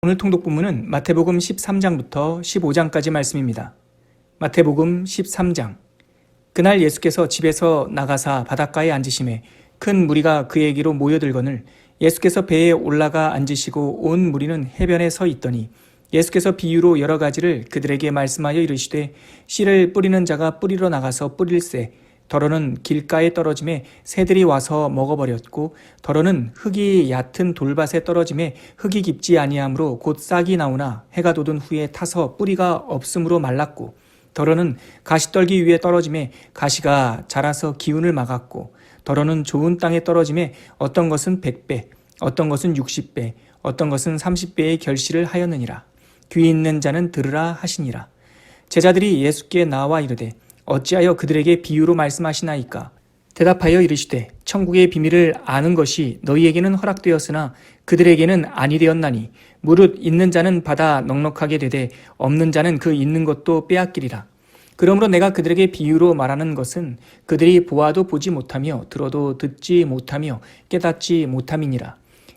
오늘 통독본문은 마태복음 13장부터 15장까지 말씀입니다. 마태복음 13장. 그날 예수께서 집에서 나가사 바닷가에 앉으심에 큰 무리가 그에게로 모여들거늘 예수께서 배에 올라가 앉으시고 온 무리는 해변에 서 있더니 예수께서 비유로 여러 가지를 그들에게 말씀하여 이르시되 씨를 뿌리는 자가 뿌리러 나가서 뿌릴새 더러는 길가에 떨어짐에 새들이 와서 먹어버렸고 더러는 흙이 얕은 돌밭에 떨어짐에 흙이 깊지 아니하므로 곧 싹이 나오나 해가 돋은 후에 타서 뿌리가 없으므로 말랐고 더러는 가시떨기 위에 떨어짐에 가시가 자라서 기운을 막았고 더러는 좋은 땅에 떨어짐에 어떤 것은 100배 어떤 것은 60배 어떤 것은 30배의 결실을 하였느니라. 귀 있는 자는 들으라 하시니라. 제자들이 예수께 나와 이르되 어찌하여 그들에게 비유로 말씀하시나이까? 대답하여 이르시되 천국의 비밀을 아는 것이 너희에게는 허락되었으나 그들에게는 아니 되었나니 무릇 있는 자는 받아 넉넉하게 되되 없는 자는 그 있는 것도 빼앗기리라. 그러므로 내가 그들에게 비유로 말하는 것은 그들이 보아도 보지 못하며 들어도 듣지 못하며 깨닫지 못함이니라.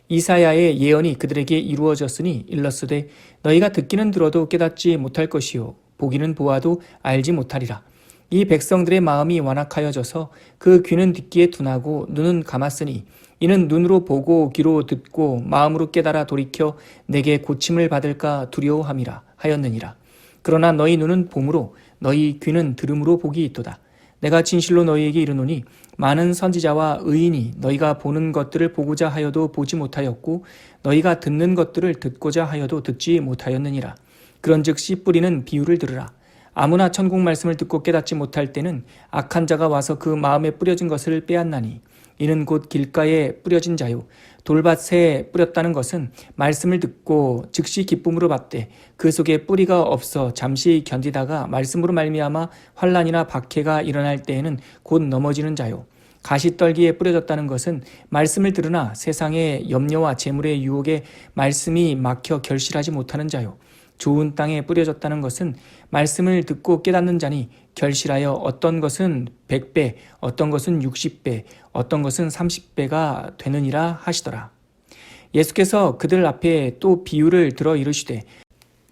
이사야의 예언이 그들에게 이루어졌으니 일렀으되 너희가 듣기는 들어도 깨닫지 못할 것이요 보기는 보아도 알지 못하리라. 이 백성들의 마음이 완악하여져서 그 귀는 듣기에 둔하고 눈은 감았으니 이는 눈으로 보고 귀로 듣고 마음으로 깨달아 돌이켜 내게 고침을 받을까 두려워함이라 하였느니라. 그러나 너희 눈은 봄으로 너희 귀는 들음으로 복이 있도다. 내가 진실로 너희에게 이르노니 많은 선지자와 의인이 너희가 보는 것들을 보고자 하여도 보지 못하였고 너희가 듣는 것들을 듣고자 하여도 듣지 못하였느니라. 그런즉 씨 뿌리는 비유를 들으라. 아무나 천국 말씀을 듣고 깨닫지 못할 때는 악한 자가 와서 그 마음에 뿌려진 것을 빼앗나니 이는 곧 길가에 뿌려진 자요 돌밭에 뿌렸다는 것은 말씀을 듣고 즉시 기쁨으로 받되 그 속에 뿌리가 없어 잠시 견디다가 말씀으로 말미암아 환난이나 박해가 일어날 때에는 곧 넘어지는 자요 가시떨기에 뿌려졌다는 것은 말씀을 들으나 세상의 염려와 재물의 유혹에 말씀이 막혀 결실하지 못하는 자요 좋은 땅에 뿌려졌다는 것은 말씀을 듣고 깨닫는 자니 결실하여 어떤 것은 100배, 어떤 것은 60배, 어떤 것은 30배가 되느니라 하시더라. 예수께서 그들 앞에 또 비유를 들어 이르시되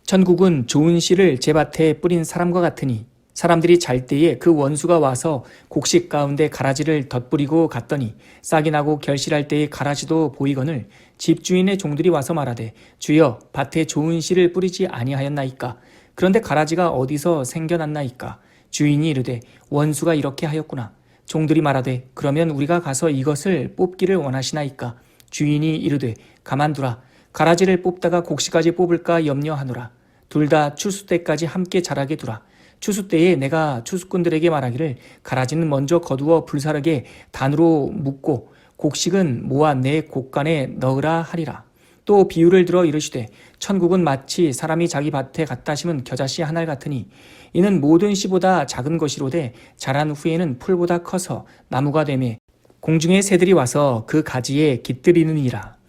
천국은 좋은 씨를 제 밭에 뿌린 사람과 같으니 사람들이 잘 때에 그 원수가 와서 곡식 가운데 가라지를 덧뿌리고 갔더니 싹이 나고 결실할 때에 가라지도 보이거늘 집주인의 종들이 와서 말하되 주여 밭에 좋은 씨를 뿌리지 아니하였나이까? 그런데 가라지가 어디서 생겨났나이까? 주인이 이르되 원수가 이렇게 하였구나. 종들이 말하되 그러면 우리가 가서 이것을 뽑기를 원하시나이까? 주인이 이르되 가만두라. 가라지를 뽑다가 곡식까지 뽑을까 염려하노라. 둘 다 추수 때까지 함께 자라게 두라. 추수 때에 내가 추수꾼들에게 말하기를 가라지는 먼저 거두어 불사르게 단으로 묶고 곡식은 모아 내 곡간에 넣으라 하리라. 또 비유를 들어 이르시되 천국은 마치 사람이 자기 밭에 갖다 심은 겨자씨 한 알 같으니 이는 모든 씨보다 작은 것이로되 자란 후에는 풀보다 커서 나무가 되매 공중의 새들이 와서 그 가지에 깃들이느니라.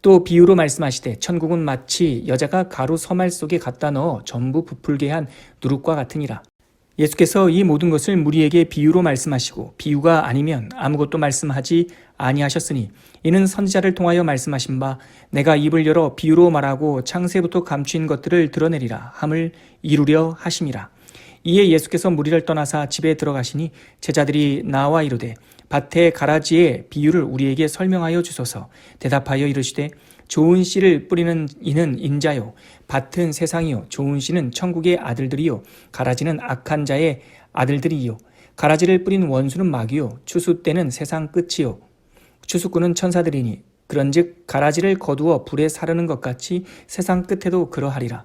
또 비유로 말씀하시되 천국은 마치 여자가 가루 서말 속에 갖다 넣어 전부 부풀게 한 누룩과 같으니라. 예수께서 이 모든 것을 무리에게 비유로 말씀하시고 비유가 아니면 아무것도 말씀하지 아니하셨으니 이는 선지자를 통하여 말씀하신 바 내가 입을 열어 비유로 말하고 창세부터 감추인 것들을 드러내리라 함을 이루려 하심이라. 이에 예수께서 무리를 떠나사 집에 들어가시니 제자들이 나와 이르되 밭의 가라지의 비유를 우리에게 설명하여 주소서. 대답하여 이르시되 좋은 씨를 뿌리는 이는 인자요 밭은 세상이요 좋은 씨는 천국의 아들들이요 가라지는 악한 자의 아들들이요 가라지를 뿌린 원수는 마귀요 추수 때는 세상 끝이요 추수꾼은 천사들이니 그런즉 가라지를 거두어 불에 사르는 것 같이 세상 끝에도 그러하리라.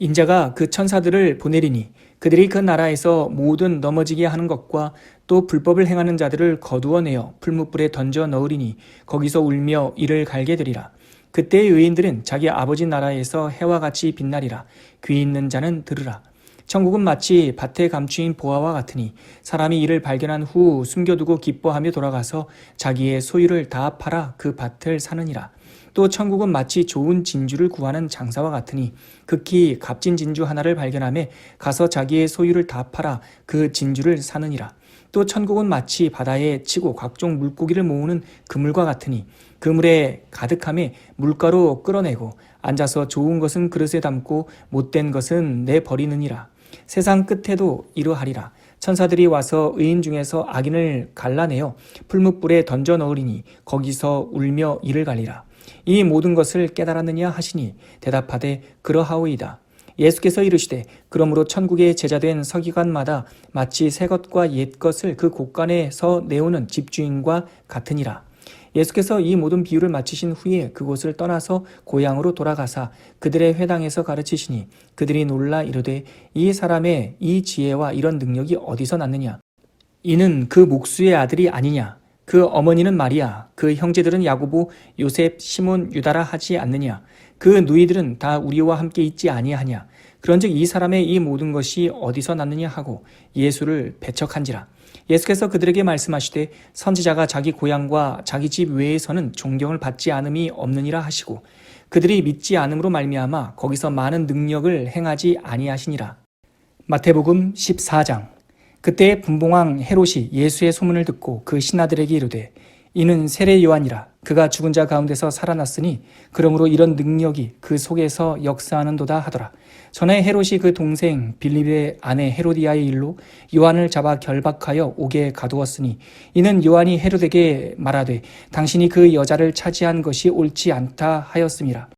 인자가 그 천사들을 보내리니 그들이 그 나라에서 모든 넘어지게 하는 것과 또 불법을 행하는 자들을 거두어내어 풀무불에 던져 넣으리니 거기서 울며 이를 갈게 되리라. 그때의 의인들은 자기 아버지 나라에서 해와 같이 빛나리라. 귀 있는 자는 들으라. 천국은 마치 밭에 감추인 보화와 같으니 사람이 이를 발견한 후 숨겨두고 기뻐하며 돌아가서 자기의 소유를 다 팔아 그 밭을 사느니라. 또 천국은 마치 좋은 진주를 구하는 장사와 같으니 극히 값진 진주 하나를 발견하며 가서 자기의 소유를 다 팔아 그 진주를 사느니라. 또 천국은 마치 바다에 치고 각종 물고기를 모으는 그물과 같으니 그물에 가득함에 물가로 끌어내고 앉아서 좋은 것은 그릇에 담고 못된 것은 내버리느니라. 세상 끝에도 이러하리라. 천사들이 와서 의인 중에서 악인을 갈라내어 풀무불에 던져 넣으리니 거기서 울며 이를 갈리라. 이 모든 것을 깨달았느냐 하시니 대답하되 그러하오이다. 예수께서 이르시되 그러므로 천국의 제자된 서기관마다 마치 새 것과 옛 것을 그 곳간에서 내오는 집주인과 같으니라. 예수께서 이 모든 비유를 마치신 후에 그곳을 떠나서 고향으로 돌아가사 그들의 회당에서 가르치시니 그들이 놀라 이르되 이 사람의 이 지혜와 이런 능력이 어디서 났느냐? 이는 그 목수의 아들이 아니냐? 그 어머니는 마리아, 그 형제들은 야고보, 요셉, 시몬, 유다라 하지 않느냐? 그 누이들은 다 우리와 함께 있지 아니하냐? 그런즉 이 사람의 이 모든 것이 어디서 났느냐 하고 예수를 배척한지라. 예수께서 그들에게 말씀하시되 선지자가 자기 고향과 자기 집 외에서는 존경을 받지 않음이 없느니라 하시고 그들이 믿지 않음으로 말미암아 거기서 많은 능력을 행하지 아니하시니라. 마태복음 14장. 그때 분봉왕 헤롯이 예수의 소문을 듣고 그 신하들에게 이르되 이는 세례 요한이라. 그가 죽은 자 가운데서 살아났으니 그러므로 이런 능력이 그 속에서 역사하는도다 하더라. 전에 헤롯이 그 동생 빌립의 아내 헤로디아의 일로 요한을 잡아 결박하여 옥에 가두었으니 이는 요한이 헤롯에게 말하되 당신이 그 여자를 차지한 것이 옳지 않다 하였음이라.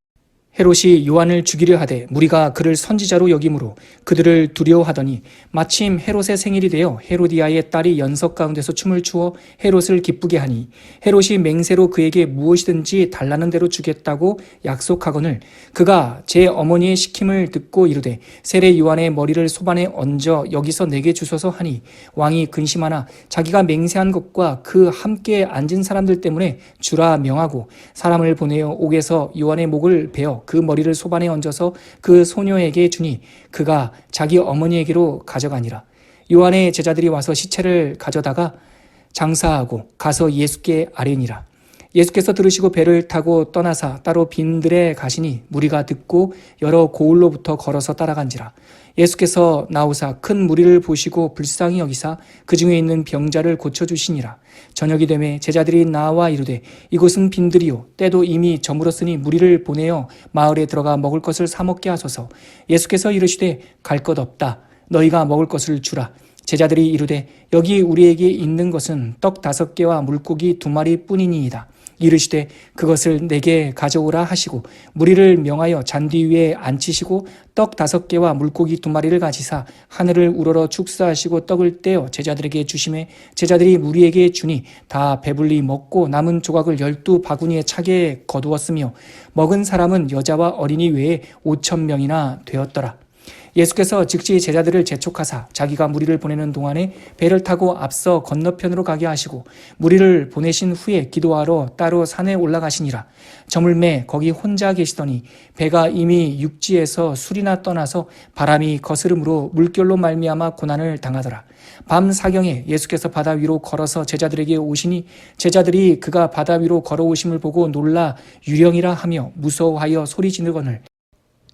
헤롯이 요한을 죽이려 하되 무리가 그를 선지자로 여김으로 그들을 두려워하더니 마침 헤롯의 생일이 되어 헤로디아의 딸이 연석 가운데서 춤을 추어 헤롯을 기쁘게 하니 헤롯이 맹세로 그에게 무엇이든지 달라는 대로 주겠다고 약속하거늘 그가 제 어머니의 시킴을 듣고 이르되 세례 요한의 머리를 소반에 얹어 여기서 내게 주소서 하니 왕이 근심하나 자기가 맹세한 것과 그 함께 앉은 사람들 때문에 주라 명하고 사람을 보내어 옥에서 요한의 목을 베어 그 머리를 소반에 얹어서 그 소녀에게 주니 그가 자기 어머니에게로 가져가니라. 요한의 제자들이 와서 시체를 가져다가 장사하고 가서 예수께 아뢰니라. 예수께서 들으시고 배를 타고 떠나사 따로 빈들에 가시니 무리가 듣고 여러 고을로부터 걸어서 따라간지라. 예수께서 나오사 큰 무리를 보시고 불쌍히 여기사 그 중에 있는 병자를 고쳐주시니라. 저녁이 되매 제자들이 나와 이르되 이곳은 빈들이요 때도 이미 저물었으니 무리를 보내어 마을에 들어가 먹을 것을 사 먹게 하소서. 예수께서 이르시되 갈 것 없다. 너희가 먹을 것을 주라. 제자들이 이르되 여기 우리에게 있는 것은 떡 5개와 물고기 2마리 뿐이니이다. 이르시되 그것을 내게 가져오라 하시고 무리를 명하여 잔디 위에 앉히시고 떡 5개와 물고기 2마리를 가지사 하늘을 우러러 축사하시고 떡을 떼어 제자들에게 주시매 제자들이 무리에게 주니 다 배불리 먹고 남은 조각을 12바구니에 차게 거두었으며 먹은 사람은 여자와 어린이 외에 5,000명이나 되었더라. 예수께서 즉시 제자들을 재촉하사 자기가 무리를 보내는 동안에 배를 타고 앞서 건너편으로 가게 하시고 무리를 보내신 후에 기도하러 따로 산에 올라가시니라. 저물매 거기 혼자 계시더니 배가 이미 육지에서 술이나 떠나서 바람이 거스름으로 물결로 말미암아 고난을 당하더라. 밤 사경에 예수께서 바다 위로 걸어서 제자들에게 오시니 제자들이 그가 바다 위로 걸어오심을 보고 놀라 유령이라 하며 무서워하여 소리 지르거늘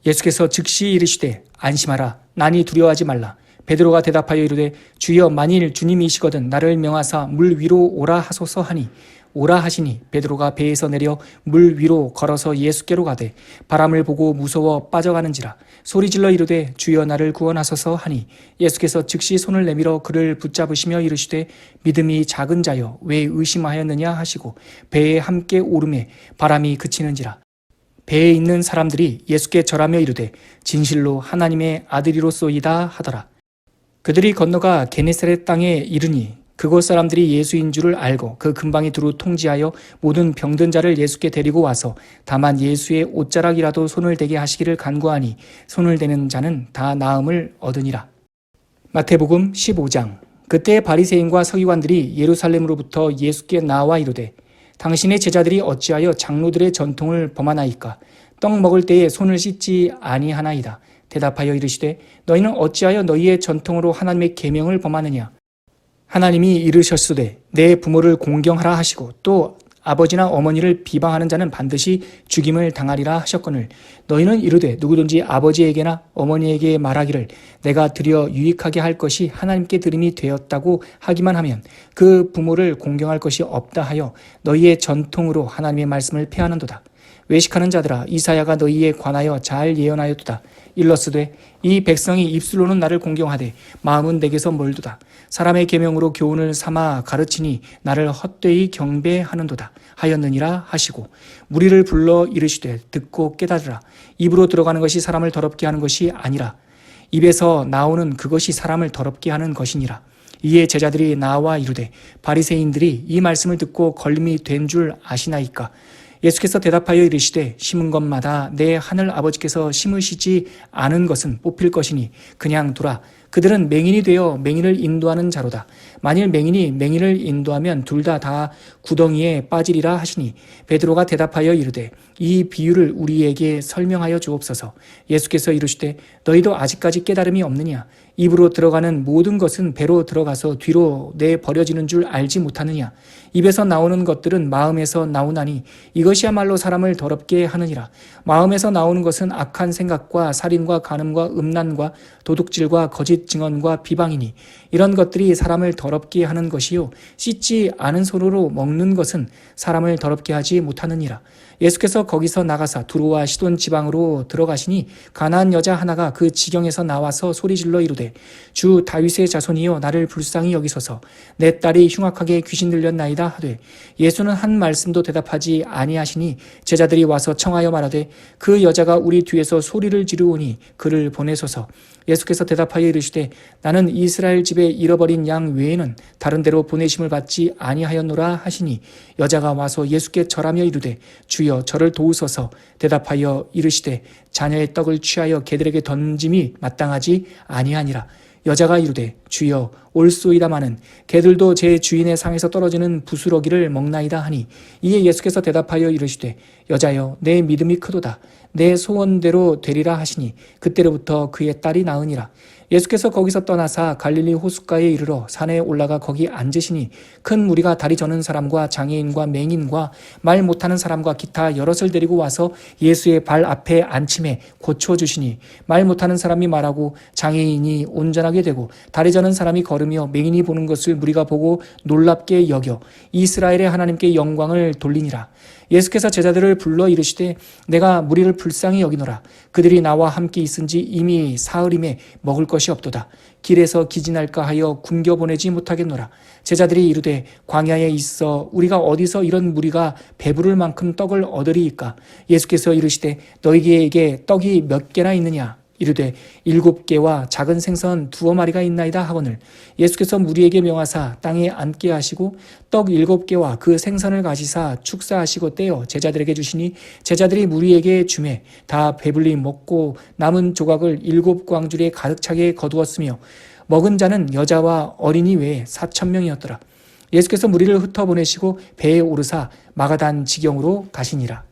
예수께서 즉시 이르시되 안심하라. 나니 두려워하지 말라. 베드로가 대답하여 이르되 주여 만일 주님이시거든 나를 명하사 물 위로 오라 하소서 하니 오라 하시니 베드로가 배에서 내려 물 위로 걸어서 예수께로 가되 바람을 보고 무서워 빠져가는지라. 소리질러 이르되 주여 나를 구원하소서 하니 예수께서 즉시 손을 내밀어 그를 붙잡으시며 이르시되 믿음이 작은 자여 왜 의심하였느냐 하시고 배에 함께 오르매 바람이 그치는지라. 배에 있는 사람들이 예수께 절하며 이르되 진실로 하나님의 아들이로소이다 하더라. 그들이 건너가 게네사렛 땅에 이르니 그곳 사람들이 예수인 줄을 알고 그 근방에 두루 통지하여 모든 병든 자를 예수께 데리고 와서 다만 예수의 옷자락이라도 손을 대게 하시기를 간구하니 손을 대는 자는 다 나음을 얻으니라. 마태복음 15장. 그때 바리새인과 서기관들이 예루살렘으로부터 예수께 나와 이르되 당신의 제자들이 어찌하여 장로들의 전통을 범하나이까? 떡 먹을 때에 손을 씻지 아니하나이다. 대답하여 이르시되 너희는 어찌하여 너희의 전통으로 하나님의 계명을 범하느냐? 하나님이 이르셨으되 내 부모를 공경하라 하시고 또 아버지나 어머니를 비방하는 자는 반드시 죽임을 당하리라 하셨거늘 너희는 이르되 누구든지 아버지에게나 어머니에게 말하기를 내가 드려 유익하게 할 것이 하나님께 드림이 되었다고 하기만 하면 그 부모를 공경할 것이 없다 하여 너희의 전통으로 하나님의 말씀을 폐하는도다. 외식하는 자들아, 이사야가 너희에 관하여 잘 예언하였도다. 일러스되 이 백성이 입술로는 나를 공경하되 마음은 내게서 멀도다. 사람의 계명으로 교훈을 삼아 가르치니 나를 헛되이 경배하는도다 하였느니라 하시고, 무리를 불러 이르시되 듣고 깨달으라. 입으로 들어가는 것이 사람을 더럽게 하는 것이 아니라 입에서 나오는 그것이 사람을 더럽게 하는 것이니라. 이에 제자들이 나와 이르되 바리새인들이 이 말씀을 듣고 걸림이 된 줄 아시나이까? 예수께서 대답하여 이르시되 심은 것마다 내 하늘 아버지께서 심으시지 않은 것은 뽑힐 것이니 그냥 두라. 그들은 맹인이 되어 맹인을 인도하는 자로다. 만일 맹인이 맹인을 인도하면 둘 다 구덩이에 빠지리라 하시니, 베드로가 대답하여 이르되 이 비유를 우리에게 설명하여 주옵소서. 예수께서 이르시되 너희도 아직까지 깨달음이 없느냐? 입으로 들어가는 모든 것은 배로 들어가서 뒤로 내버려지는 줄 알지 못하느냐? 입에서 나오는 것들은 마음에서 나오나니 이것이야말로 사람을 더럽게 하느니라. 마음에서 나오는 것은 악한 생각과 살인과 간음과 음란과 도둑질과 거짓 증언과 비방이니 이런 것들이 사람을 더럽게 하는 것이요, 씻지 않은 손으로 먹는 것은 사람을 더럽게 하지 못하느니라. 예수께서 거기서 나가사 두로와 시돈 지방으로 들어가시니 가나안 여자 하나가 그 지경에서 나와서 소리질러 이르되 주 다윗의 자손이여 나를 불쌍히 여기소서. 내 딸이 흉악하게 귀신 들렸나이다 하되, 예수는 한 말씀도 대답하지 아니하시니 제자들이 와서 청하여 말하되 그 여자가 우리 뒤에서 소리를 지르오니 그를 보내소서. 예수께서 대답하여 이르시되 나는 이스라엘 집에 잃어버린 양 외에는 다른 데로 보내심을 받지 아니하였노라 하시니, 여자가 와서 예수께 절하며 이르되 주여 저를 도우소서. 대답하여 이르시되 자녀의 떡을 취하여 개들에게 던짐이 마땅하지 아니하니라. 여자가 이르되 주여 올소이다마는 개들도 제 주인의 상에서 떨어지는 부스러기를 먹나이다 하니, 이에 예수께서 대답하여 이르시되 여자여 내 믿음이 크도다. 내 소원대로 되리라 하시니 그때로부터 그의 딸이 나으니라. 예수께서 거기서 떠나사 갈릴리 호숫가에 이르러 산에 올라가 거기 앉으시니 큰 무리가 다리 저는 사람과 장애인과 맹인과 말 못하는 사람과 기타 여럿을 데리고 와서 예수의 발 앞에 앉힘에 고쳐주시니, 말 못하는 사람이 말하고 장애인이 온전하게 되고 다리 저는 사람이 걸으며 맹인이 보는 것을 무리가 보고 놀랍게 여겨 이스라엘의 하나님께 영광을 돌리니라. 예수께서 제자들을 불러 이르시되 내가 무리를 불쌍히 여기노라. 그들이 나와 함께 있은지 이미 사흘임에 먹을 것이 없도다. 길에서 기진할까 하여 굶겨보내지 못하겠노라. 제자들이 이르되 광야에 있어 우리가 어디서 이런 무리가 배부를 만큼 떡을 얻으리이까? 예수께서 이르시되 너희에게 떡이 몇 개나 있느냐? 이르되 7개와 작은 생선 2마리가 있나이다 하거늘, 예수께서 무리에게 명하사 땅에 앉게 하시고 떡 7개와 그 생선을 가지사 축사하시고 떼어 제자들에게 주시니 제자들이 무리에게 주매 다 배불리 먹고 남은 조각을 7광주리에 가득 차게 거두었으며 먹은 자는 여자와 어린이 외에 4,000명이었더라. 예수께서 무리를 흩어보내시고 배에 오르사 마가단 지경으로 가시니라.